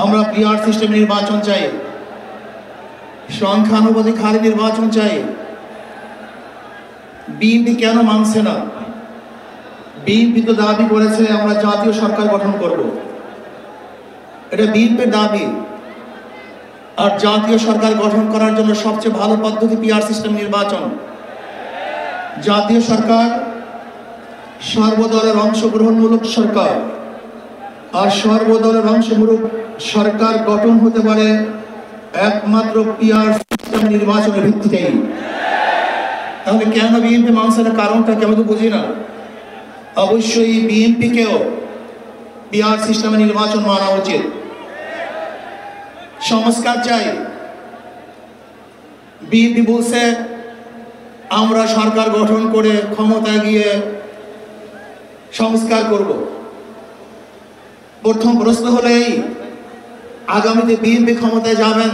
আমরা PR system নির্বাচন চাই, সংখ্যানুপাতিক হারে নির্বাচন চাই। বিএনপি কেন মানছে না? বিএনপি তো দাবি করেছে আমরা জাতীয় সরকার গঠন করব, এটা বিএনপির দাবি। আর জাতীয় সরকার গঠন করার জন্য সবচেয়ে ভালো পদ্ধতি পিআর সিস্টেম নির্বাচন। জাতীয় সরকার সর্বদলের অংশগ্রহণমূলক সরকার, আর সর্বদলের অংশমূলক সরকার গঠন হতে পারে একমাত্র পিআর সিস্টেম নির্বাচনের ভিত্তিতেই। তাহলে কেন বিএনপি মানছে না? কারণটা আমি তো বুঝি না। অবশ্যই বিএনপিকেও পিআর সিস্টেমে নির্বাচন মানা উচিত। সংস্কার চাই। বিএনপি বলছে আমরা সরকার গঠন করে ক্ষমতায় গিয়ে সংস্কার করব। প্রথম প্রশ্ন হলো এই, আগামীতে বিএনপি ক্ষমতায় যাবেন,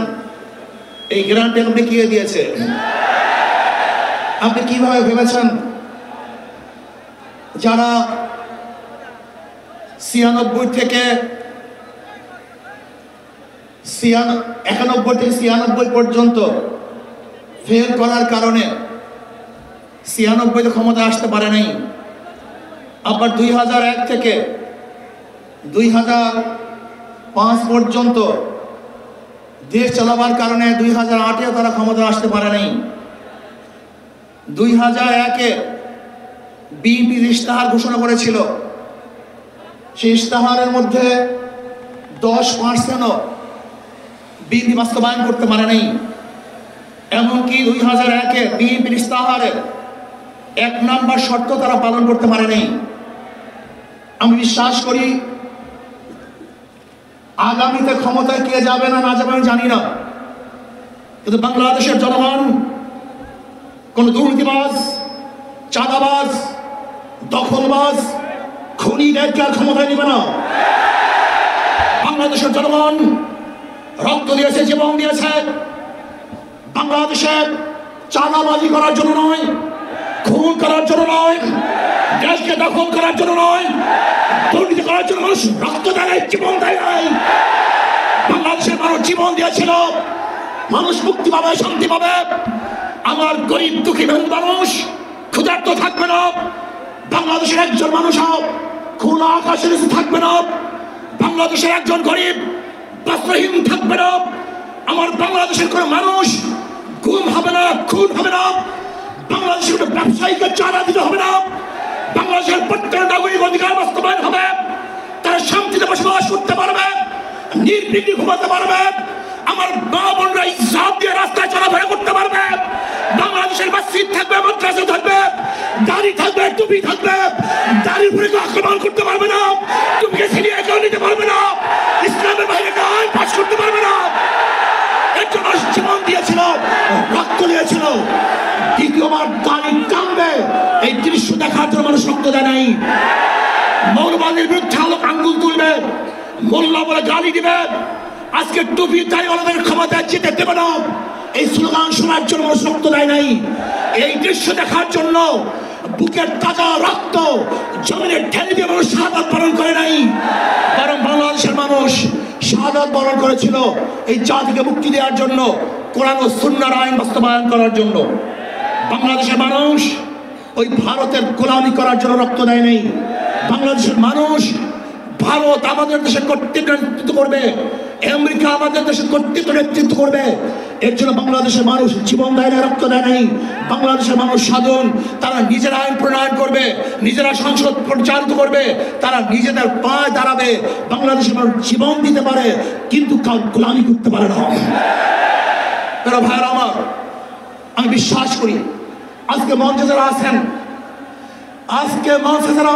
এই গ্যারান্টি আপনি কে দিয়েছে? আপনি কিভাবে ভেবেছেন যারা 91 থেকে 96 পর্যন্ত ফেল করার কারণে 96 ক্ষমতা আসতে পারে নাই, আবার 2001 থেকে 2005 পর্যন্ত দেশ চালাবার কারণে 2008-এ তারা ক্ষমতা আসতে পারে নাই। 2001-এ বিএনপি ইশতেহার ঘোষণা করেছিল, সেই ইশতেহারের মধ্যে 10%ও বিএনপি বাস্তবায়ন করতে পারে নাই। এমনকি 2001-এ বিএনপির ইশতেহারের 1 নম্বর শর্ত তারা পালন করতে পারে নাই। আমি বিশ্বাস করি আগামীতে ক্ষমতায় কে যাবে না যাবে আমি জানি না, কিন্তু বাংলাদেশের জনগণ কোন দুর্নীতিবাজ, চাঁদাবাজ, দখলবাজ, খুনিদেরকে আর ক্ষমতায় নেবে না। বাংলাদেশের জনগণ রক্ত দিয়েছে, জীবন দিয়েছে বাংলাদেশের চাঁদাবাজি করার জন্য নয়, খুন করার জন্য নয়, দেশকে দখল করার জন্য নয়, দুর্নীতি করার জন্য মানুষ রক্ত দেয়, জীবন দেয় নাই। বাংলাদেশের মানুষ জীবন দিয়েছিল, মানুষ মুক্তি পাবে, শান্তি পাবে। আমার গরিব দুঃখী মানুষ ক্ষুধার্ত থাকবে না, বাংলাদেশের একজন মানুষ খোলা আকাশের নিচে থাকবে না, বাংলাদেশের একজন গরিব বস্ত্রহীন থাকবে না, আমার বাংলাদেশের কোন মানুষ গুম হবে না, খুন হবে না, বাংলাদেশের কোন ব্যবসায়ীকে চাঁদা দিতে হবে না, বাংলাদেশের প্রত্যেক নাগরিক অধিকার বাস্তবায়ন হবে, তারা শান্তিতে বসবাস করতে পারবে, নির্বিঘ্নে ঘুমাতে পারবে, আমার মা বোনরা ইজ্জত দিয়ে রাস্তায় চলাফেরা করতে পারবে, বাংলাদেশের মসজিদ থাকবে, মাদ্রাসা থাকবে, দাড়ি থাকবে, টুপি থাকবে, দাড়ির উপরে আক্রমণ করতে পারবে না, টুপিকে ছিনিয়ে কেউ নিতে পারবে না, ইসলামের বাইরে আইন পাস করতে পারবে না। এর জন্য জীবন দিয়েছিল, রক্ত দিয়েছিল। দ্বিতীয়বার দাড়ি কামবে এই দৃশ্য দেখার জন্য মানুষ রক্ত দেয় নাই। মৌলবাদীর বিরুদ্ধে আলোক আঙ্গুল তুলবে, মোল্লা বলে গালি দিবে, আজকে টুপি দাড়িওয়ালাদের ক্ষমতায় যেতে দেবে না, এই স্লোগান শোনার জন্য মানুষ রক্ত দেয় নাই। এই দৃশ্য দেখার জন্য বুকের তাজা রক্ত জমিনে ঢেলে দিয়ে মানুষ শাহাদাত বরণ করে নাই, বরং বাংলাদেশের মানুষ শাহাদাত বরণ করেছিল এই জাতিকে মুক্তি দেওয়ার জন্য, কোরআন ও সুন্নাহর আইন বাস্তবায়ন করার জন্য। বাংলাদেশের মানুষ ওই ভারতের গোলামি করার জন্য রক্ত দেয় নাই। বাংলাদেশের মানুষ ভারত আমাদের দেশের কর্তৃত্ব নেতৃত্ব করবে, আমেরিকা আমাদের দেশের কর্তৃত্ব নেতৃত্ব করবে, এর জন্য বাংলাদেশের মানুষ জীবন দেয় না, রক্ত দেয় নাই। বাংলাদেশের মানুষ সাধন, তারা নিজেরা আইন প্রণয়ন করবে, নিজেরা সংসদ পরিচালিত করবে, তারা নিজেদের পায়ে দাঁড়াবে। বাংলাদেশের মানুষ জীবন দিতে পারে, কিন্তু কাউ গোলামি করতে পারে না। তারা ভাইয়েরা আমার, আমি বিশ্বাস করি আজকে মঞ্চে যারা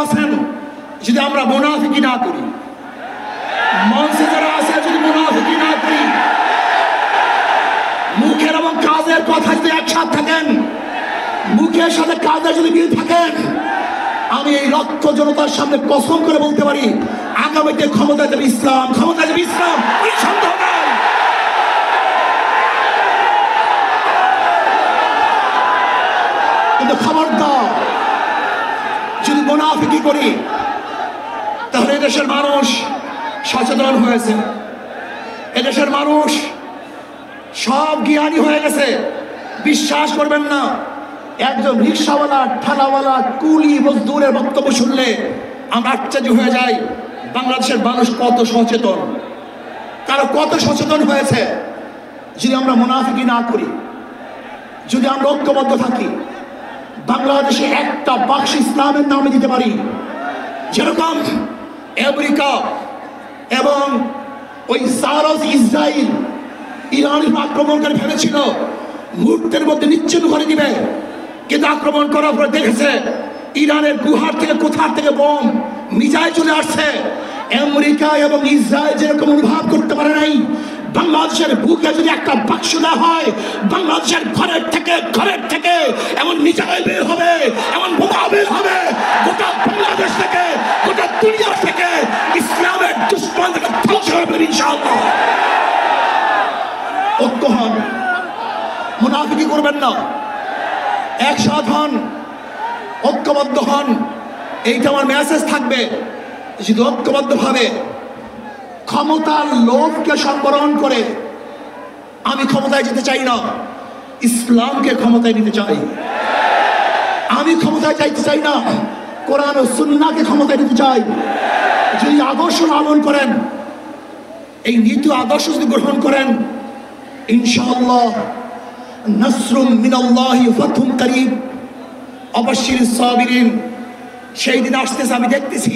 আছেন, যদি আমরা মুনাফিকি না করি, মঞ্চে যারা আছে যদি মুনাফিকি না করি, মুখের এবং কাজের কথা যদি একসাথে থাকেন, মুখের সাথে কাজের যদি মিল থাকেন, আমি এই রক্ত জনতার সামনে কসম করে বলতে পারি আগামীতে ক্ষমতা যাবে ইসলাম, ক্ষমতা যাবে ইসলাম, কোনো সন্দেহ নাই। কিন্তু খবরদার যদি মুনাফিকি করি, তাহলে দেশের মানুষ সচেতন হয়েছে, এদেশের মানুষ সব জ্ঞানী হয়ে গেছে, বিশ্বাস করবেন না। একজন রিক্সাওয়ালা, ঠেলাওয়ালা, কুলি মজদুরের বক্তব্য শুনলে আমরা আশ্চর্য হয়ে যাই বাংলাদেশের মানুষ কত সচেতন, তারা কত সচেতন হয়েছে। যদি আমরা মুনাফিকি না করি, যদি আমরা ঐক্যবদ্ধ থাকি, বাংলাদেশে একটা বাক্স ইসলামের নামে দিতে পারি। যেরকম আমেরিকা এবং ওই সারস ইসরায়েল ইরানের আক্রমণ করে ফেলেছিল, মুহূর্তের মধ্যে নিচ্ছিন্ন করে দিবে, কিন্তু আক্রমণ করার পরে দেখেছে ইরানের গুহার থেকে কোথা থেকে বোম মিসাইল চলে আসছে। আমেরিকা এবং ইসরায়েল যেরকম অনুভব করতে পারে নাই, বাংলাদেশের বুকে যদি একটা বাক্স দেওয়া হয়, বাংলাদেশের ঘরের থেকে এমন মিসাইল বের হবে, এমন বোমা বের হবে, গোটা বাংলাদেশ থেকে, গোটা দুনিয়া থেকে ইসলামের দুশ্মনকে ধ্বংস হবে ইনশাআল্লাহ। ঐক্য হন, মুনাফিকি করবেন না, একসাথ হন, ঐক্যবদ্ধ হন। এইটা আমার মেসেজ থাকবে। যদি ঐক্যবদ্ধভাবে ক্ষমতার লোভকে সম্বরণ করে, আমি ক্ষমতায় যেতে চাই না, ইসলামকে ক্ষমতায় নিতে চাই। আমি ক্ষমতায় যাইতে চাই না, কোরআন ও সুন্নাহকে ক্ষমতায় নিতে চাই। যদি আদর্শ লালন করেন, এই নীতি আদর্শ যদি গ্রহণ করেন, ইনশাআল্লাহ নাসরুম মিনাল্লাহি ফাতহুম করিব, অবশ্যই সাবিরিন। সেই দিন আসতেছে, আমি দেখতেছি,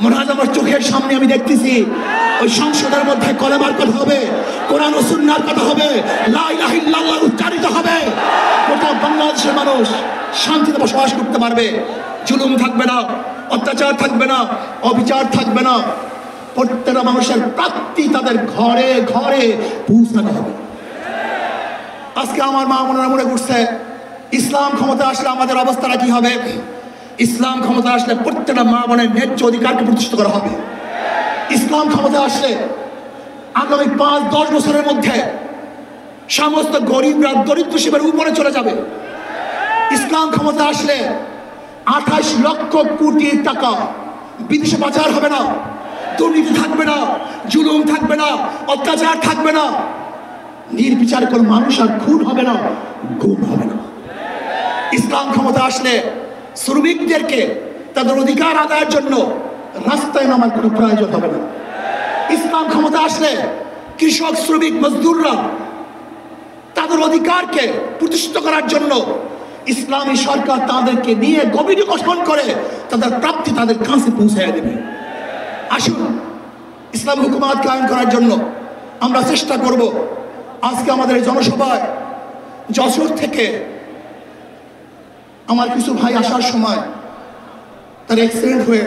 মনে হয় আমার চোখের সামনে আমি দেখতেছি। ওই সংসদের মধ্যে কলেমার কথা হবে, কোরআন ও সুন্নাহর কথা হবে, লা ইলাহা ইল্লাল্লাহ উচ্চারিত হবে। গোটা বাংলাদেশের মানুষ শান্তিতে বসবাস করতে পারবে, জুলুম থাকবে না, অত্যাচার থাকবে না, অবিচার থাকবে না। প্রত্যেকটা মানুষের প্রাপ্তি তাদের ঘরে ঘরে পৌঁছানো হবে। আজকে আমার মা বোনেরা মনে করছে ইসলাম ক্ষমতা আসলে আমাদের অবস্থাটা কি হবে। ইসলাম ক্ষমতা আসলে প্রত্যেকটা মা বোনের ন্যায্য অধিকারকে প্রতিষ্ঠিত করা হবে। ইসলাম ক্ষমতা আসলে আগামী 5-10 বছরের মধ্যে সমস্ত গরিবরা দরিদ্র সীমার উপরে চলে যাবে। ইসলাম ক্ষমতা আসলে 28 লক্ষ কোটি টাকা বিদেশে পাচার হবে না, দুর্নীতি থাকবে না, জুলুম থাকবে না, অত্যাচার থাকবে না, নির্বিচার কোনো মানুষ আর খুন হবে না, গুম হবে না। ইসলাম ক্ষমতা আসলে শ্রমিকদেরকে তাদের অধিকার আদায়ের জন্য রাস্তায় নামার কোনো প্রয়োজন হবে না। ইসলাম ক্ষমতা আসলে কৃষক, শ্রমিক, মজদুররা তাদের অধিকারকে প্রতিষ্ঠিত করার জন্য ইসলামী সরকার তাদেরকে নিয়ে কমিটি গঠন করে তাদের প্রাপ্তি তাদের কাছে পৌঁছে দেবে। আসুন, ইসলামী হুকুমত কায়েম করার জন্য আমরা চেষ্টা করব। আজকে আমাদের এই জনসভায় যশোর থেকে আমার কিছু ভাই আসার সময় তার অ্যাক্সিডেন্ট হয়ে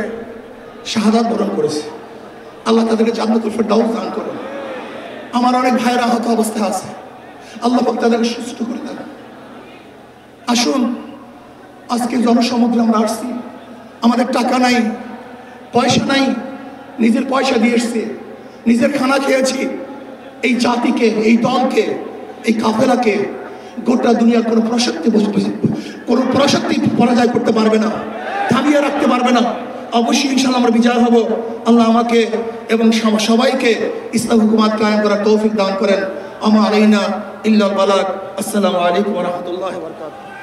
শাহাদাত বরণ করেছে। আল্লাহ তাদেরকে জান্নাতুল ফেরদাউস দান করুন। আমার অনেক ভাইয়েরা আহত অবস্থায় আছে, আল্লাহ পাক তাদেরকে সুস্থ করে দেন। আসুন, আজকে জনসমুদ্রে আমরা আসছি, আমাদের টাকা নাই, পয়সা নাই, নিজের পয়সা দিয়ে এসছি, নিজের খানা খেয়েছি। এই জাতিকে, এই দলকে, এই কাফেলাকে গোটা দুনিয়ার কোনো পরাশক্তি পরাজয় করতে পারবে না, থামিয়ে রাখতে পারবে না। অবশ্যই ইনশাআল্লাহ আমরা বিজয় হব। আল্লাহ আমাকে এবং সবাইকে ইসলাম হুকুমত কায়েম করার তৌফিক দান করেন। আমা আলাইনা ইল্লাল বালাগ। আসসালামু আলাইকুম ওয়া রাহমাতুল্লাহি ওয়া বারাকাতুহু।